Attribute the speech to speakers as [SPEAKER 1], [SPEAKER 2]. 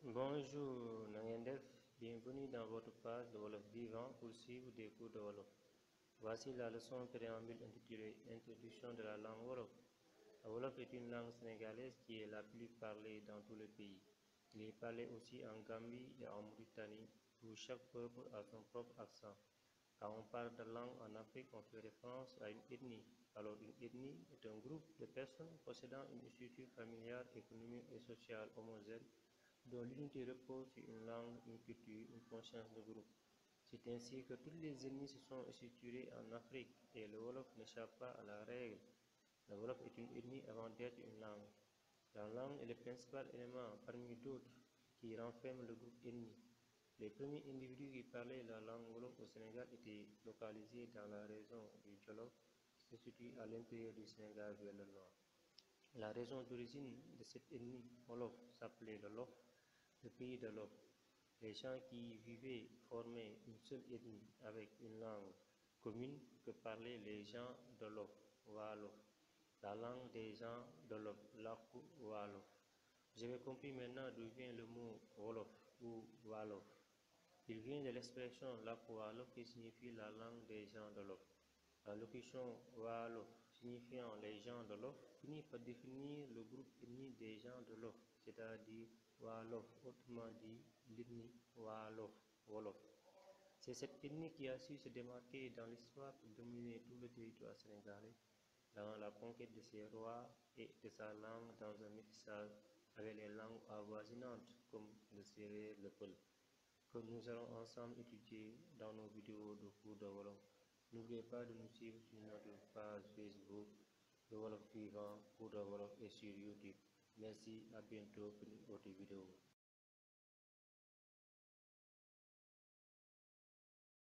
[SPEAKER 1] Bonjour Nangendef, bienvenue dans votre page de Wolof Vivant pour suivre des cours de Wolof. Voici la leçon préambule intitulée Introduction de la langue Wolof. La Wolof est une langue sénégalaise qui est la plus parlée dans tout le pays. Il est parlé aussi en Gambie et en Mauritanie, où chaque peuple a son propre accent. Quand on parle de langue en Afrique, on fait référence à une ethnie. Alors une ethnie est un groupe de personnes possédant une structure familiale, économique et sociale homogène dont l'unité repose sur une langue, une culture, une conscience de groupe. C'est ainsi que toutes les ethnies se sont structurées en Afrique et le Wolof n'échappe pas à la règle. Le Wolof est une ethnie avant d'être une langue. La langue est le principal élément parmi d'autres qui renferme le groupe ethnique. Les premiers individus qui parlaient la langue Wolof au Sénégal étaient localisés dans la région du Jolof, qui se situe à l'intérieur du Sénégal vers le nord. La région d'origine de cette ethnie Wolof s'appelait le Lof, le pays de Lof. Les gens qui y vivaient formaient une seule ethnie avec une langue commune que parlaient les gens de Lof, Wolof. La langue des gens de Lof, Laku Wolof. J'avais compris maintenant d'où vient le mot Wolof ou Wolof. Il vient de l'expression Laku Wolof qui signifie la langue des gens de Lof. La locution Wolof signifiant les gens de Lof finit par définir le groupe ethnique des gens de Lof, c'est-à-dire Wolof, autrement dit l'ethnie Wolof, Wolof. C'est cette ethnie qui a su se démarquer dans l'histoire pour dominer tout le territoire sénégalais dans la conquête de ses rois et de sa langue dans un métissage avec les langues avoisinantes comme le sérère, le peul, que nous allons ensemble étudier dans nos vidéos de cours de Wolof. N'oubliez pas de nous suivre sur notre page Facebook de Wolof Vivant, cours de Wolof et sur YouTube. Merci, à bientôt pour une autre vidéo.